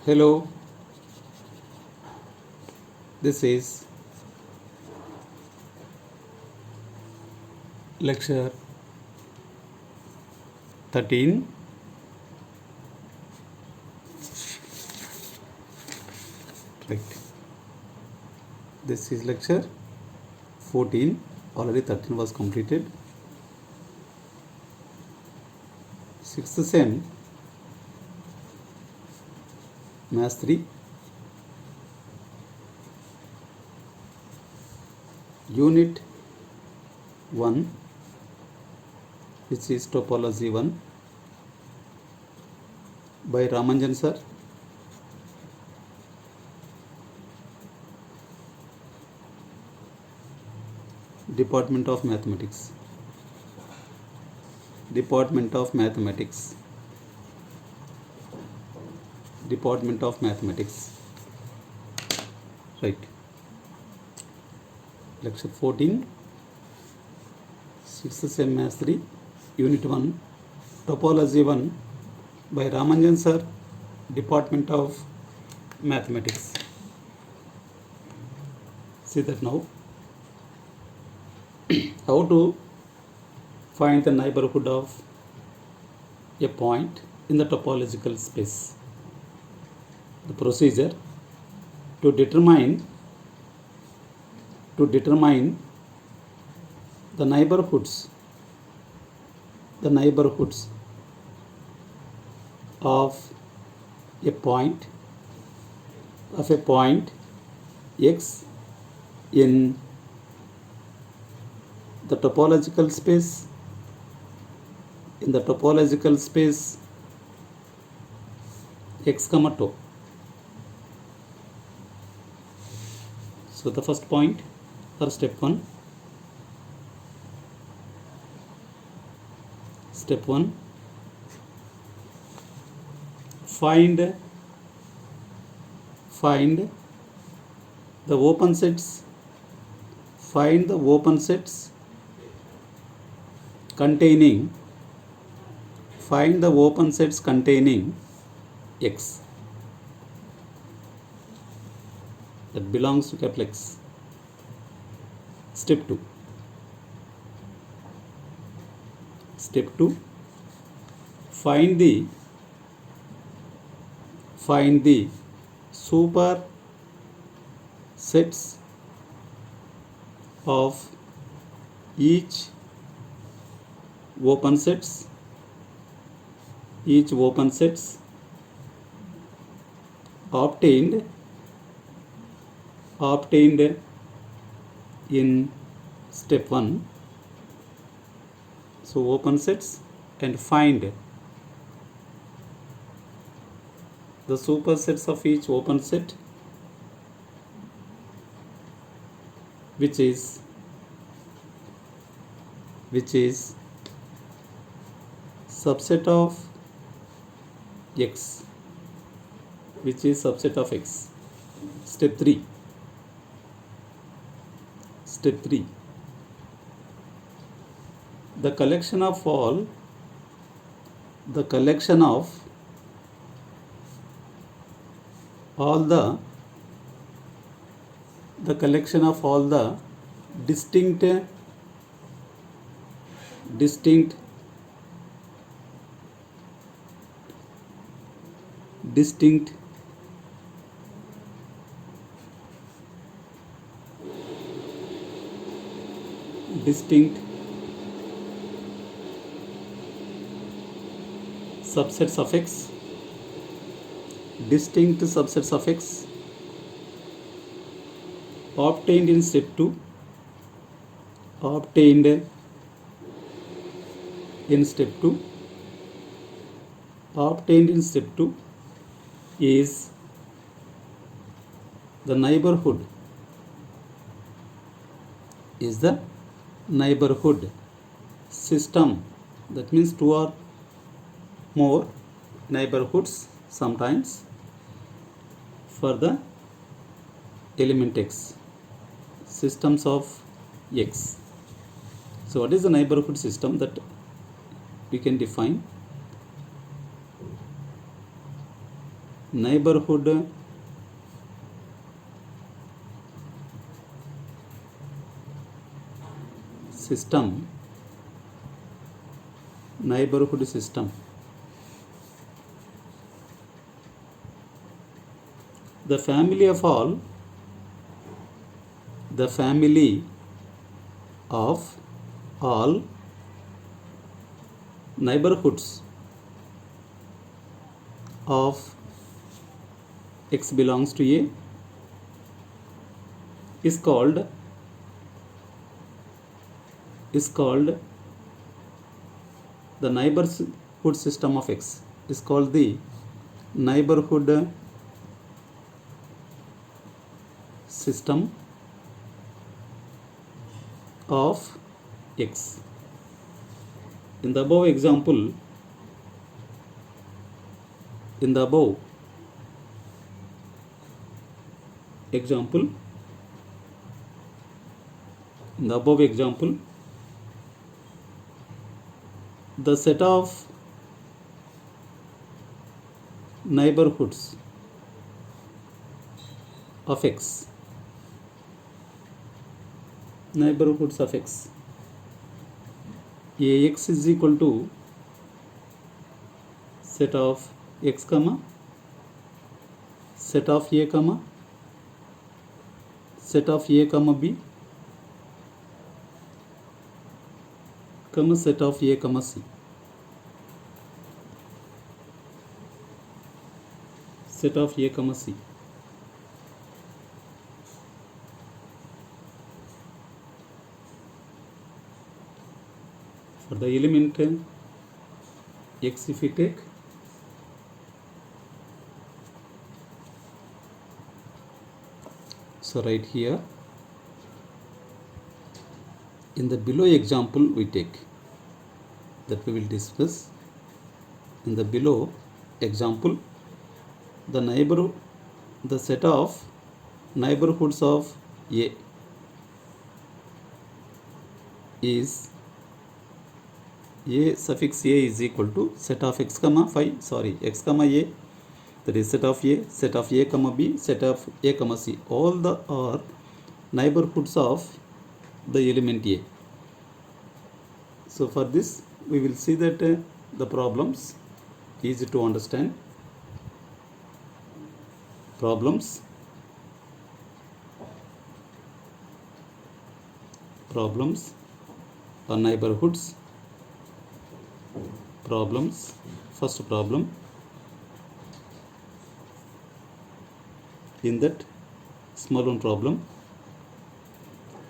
Hello, this is lecture 13. Right. This is lecture 14. Already 13 was completed. Sixth sem, Math 3, Unit 1, which is Topology 1 by Ramanjan sir. Department of Mathematics. Department of Mathematics. Department of Mathematics. Right. Lecture 14, 6th sem Math 3, Unit 1, Topology 1 by Ramanjan sir, Department of Mathematics. See that now. How to find the neighborhood of a point in the topological space. The procedure to determine the neighborhoods of a point x in the topological space x comma to. So the first point for step 1. Step 1, find the open sets. Find the open sets containing x that belongs to capital X. Step 2. Find the super sets of each open sets obtained in step 1. So open sets and find the supersets of each open set which is subset of x, Step 3. The collection of all the distinct subsets of x, obtained in step 2, is the neighborhood system. That means 2 or more neighborhoods sometimes for the element x, systems of x. So what is the neighborhood system that we can define? neighborhood system, neighborhood system, the family of all, the family of all neighborhoods of x belongs to A is called the neighborhood system of x, is called the neighborhood system of x. In the above example, in the above example, the set of neighborhoods of x, Ax is equal to set of x comma set of A comma set of A comma B comma set of A comma C. Set of A comma C. For the element x, if we take, so right here in the below example we take, that we will discuss. In the below example, the set of neighborhoods of A is A suffix A is equal to set of x comma x comma A, that is set of A comma B, set of A comma C. All the are neighborhoods of the element A. So for this we will see that the problems easy to understand. Problems or neighborhoods. Problems. First problem, in that small one problem,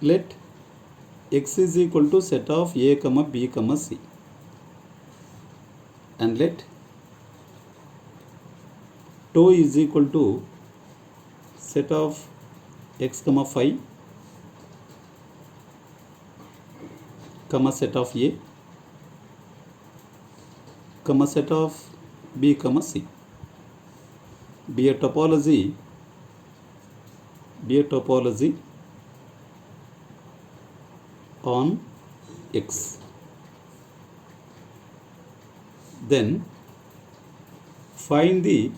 let x is equal to set of A comma B comma C, and let tau is equal to set of x comma phi comma set of A comma set of B comma C. Be a topology on x. Then find the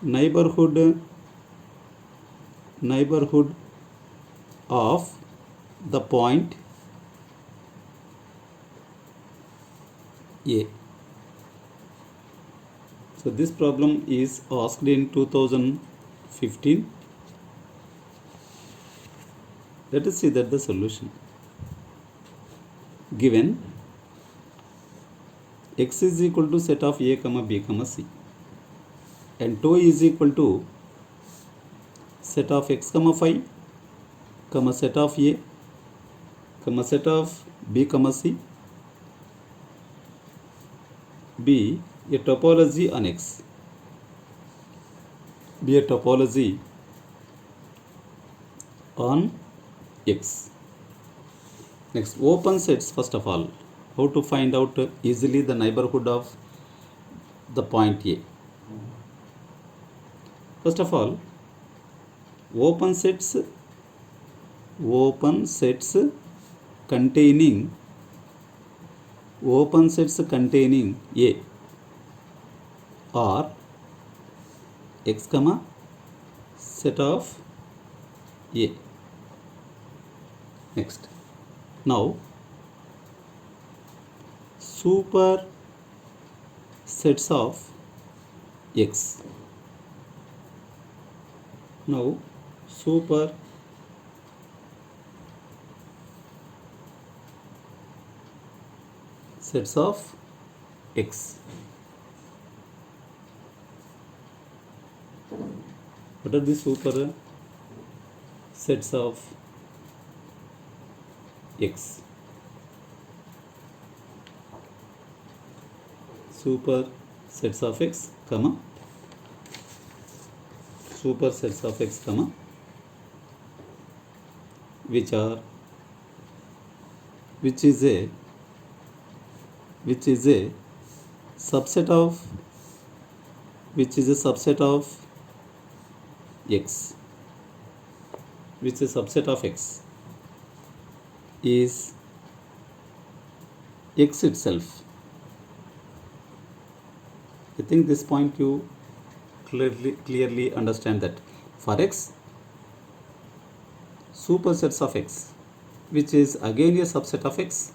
neighborhood of the point A. So this problem is asked in 2015. Let us see that the solution. Given x is equal to set of A comma B comma C, and tau is equal to set of x comma phi comma set of A comma set of B comma C. Be a topology on x. Be a topology on x. Next, open sets. First of all, how to find out easily the neighborhood of the point A. First of all, open sets containing A or x comma set of a. Next, now super sets of x. Now super sets of x. What are the super sets of x? Super sets of x, comma, super sets of x, comma, which is a subset of x, which is a subset of x is x itself. I think this point you clearly understand that for x, supersets of x, which is again a subset of x,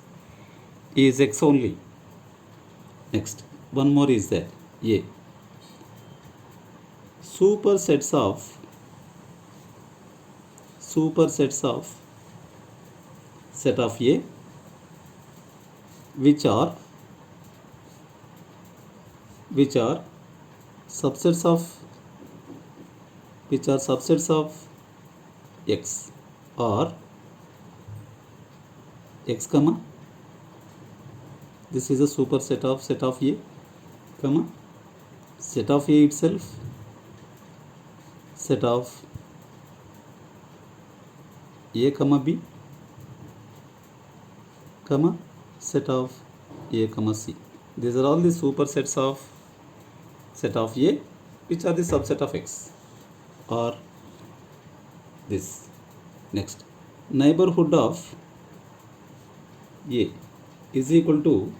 is x only. Next, one more is there, a supersets of set of a, which are subsets of x, or x comma, this is a superset of set of a, comma, set of a itself, set of a comma b, comma, set of a comma c. These are all the supersets of set of a, which are the subset of x, or this. Next, neighborhood of a is equal to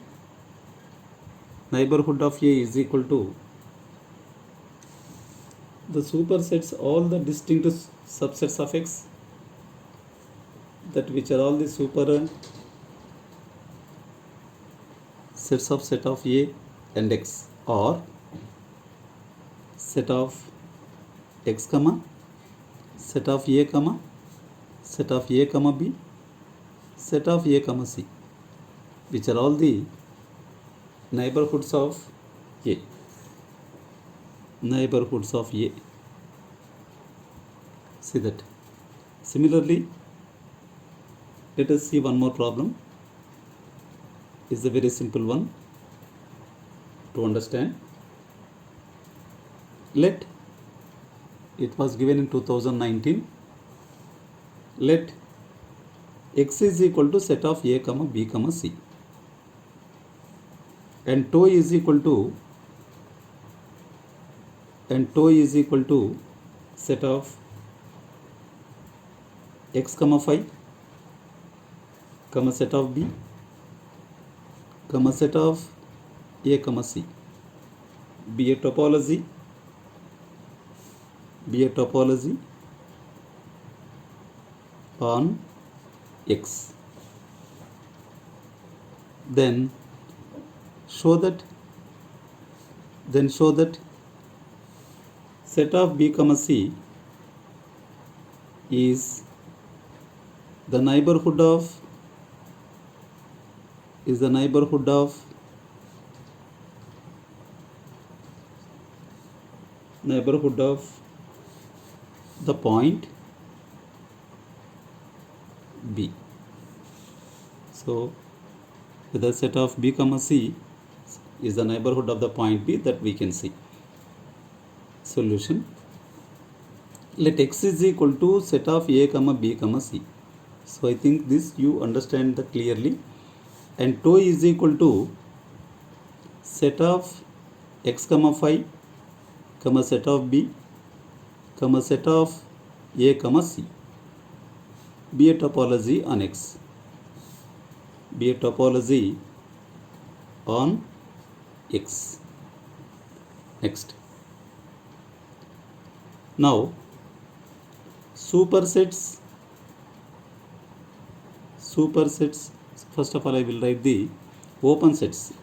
the supersets, all the distinct subsets of x, that which are all the super sets of set of a and x, or set of x comma, set of a comma, set of a comma b, set of a comma c, which are all the neighborhoods of a. See that. Similarly, let us see one more problem. It's a very simple one to understand. Let, it was given in 2019, let x is equal to set of a comma b comma c, and tau is equal to set of x comma phi, comma, set of b, comma, set of a comma c, be a topology on x. Then show that set of b comma c is the neighborhood of the point b. So the set of b comma c is the neighborhood of the point b, that we can see. Solution: let x is equal to set of a comma b comma c. So I think this you understand that clearly. And tau is equal to set of x comma phi, comma, set of b, comma, set of a comma c, be a topology on x, Next, now supersets. First of all, I will write the open sets.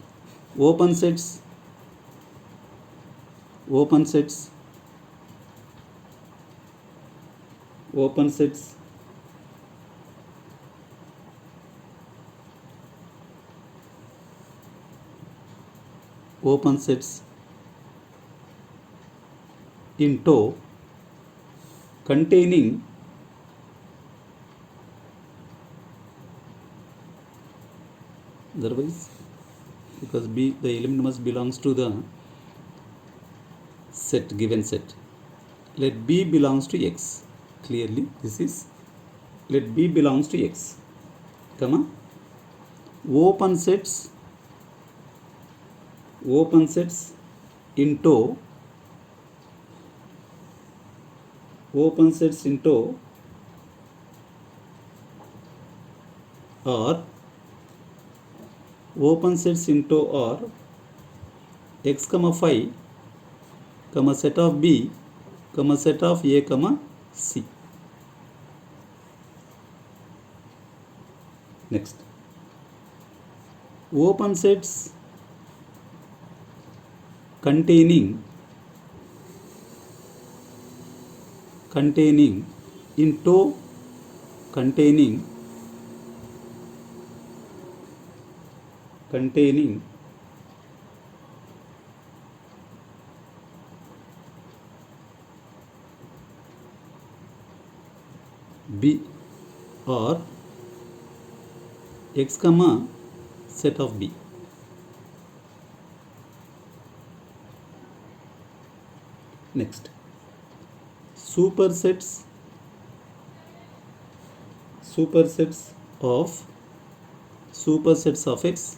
Open sets open sets open sets open sets into containing otherwise, because B, the element must belongs to the set, given set. Let B belongs to X. Clearly this is, let B belongs to X, comma, open sets into or X comma phi comma set of B comma set of A comma C. Next, open sets containing into containing B or X comma set of B. Next, supersets of X,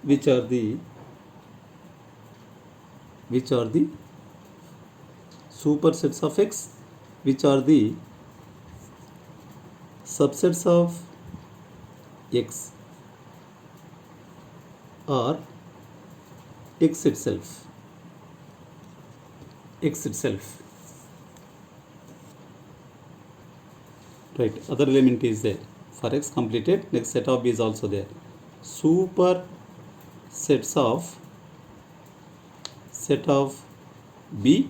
which are the supersets of X which are the subsets of X or X itself. Right, other element is there. For X completed, next set of B is also there. Super sets of set of B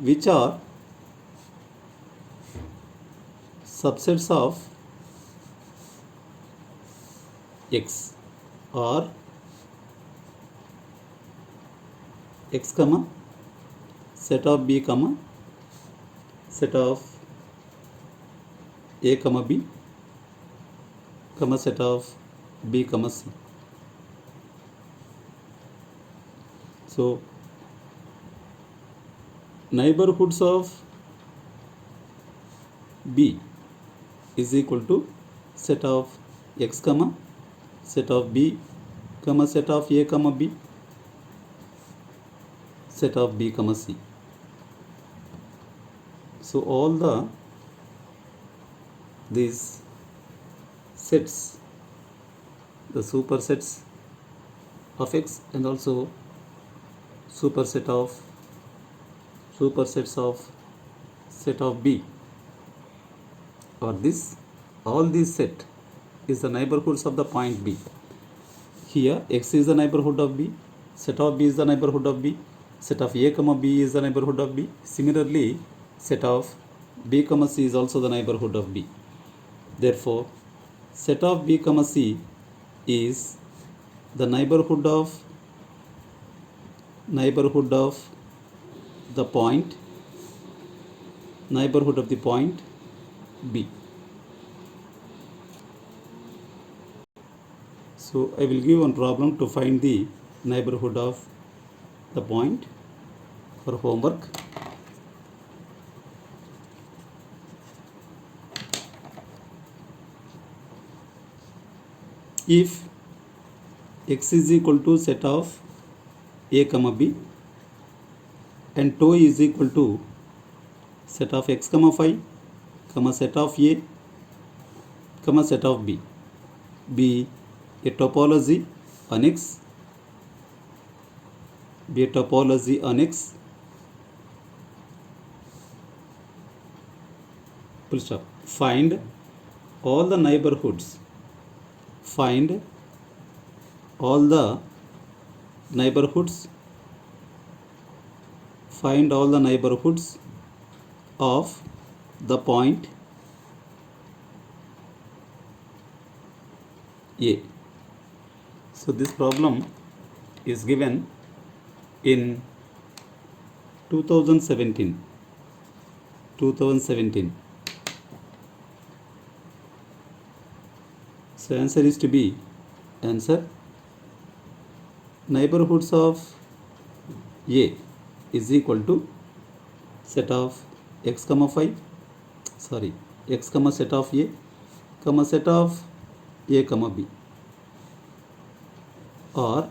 which are subsets of X or X comma set of B comma set of A comma B comma set of B comma C. So neighborhoods of B is equal to set of X comma set of B comma set of A comma B set of B comma C. So all these sets, the supersets of X and also supersets of set of B, or all these set is the neighborhoods of the point B. Here X is the neighborhood of B, set of B is the neighborhood of B, set of A comma B is the neighborhood of B. Similarly, set of B comma C is also the neighborhood of B. Therefore, set of B comma C is the neighborhood of the point B. So I will give one problem to find the neighborhood of the point for homework. If X is equal to set of A comma B and tau is equal to set of X comma phi comma set of A comma set of B, be a topology on X, be a topology on X, full stop. Find all the neighborhoods. Find all the neighborhoods. Find all the neighborhoods of the point A. So this problem is given in 2017. So answer is to be answer neighborhoods of A is equal to set of x comma 5, x comma set of A comma set of A comma B, or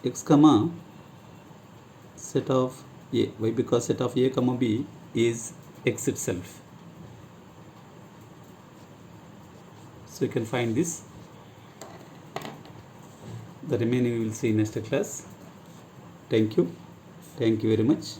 x comma set of A. Why? Because set of A comma B is X itself. So you can find this. The remaining we will see in next class. Thank you very much.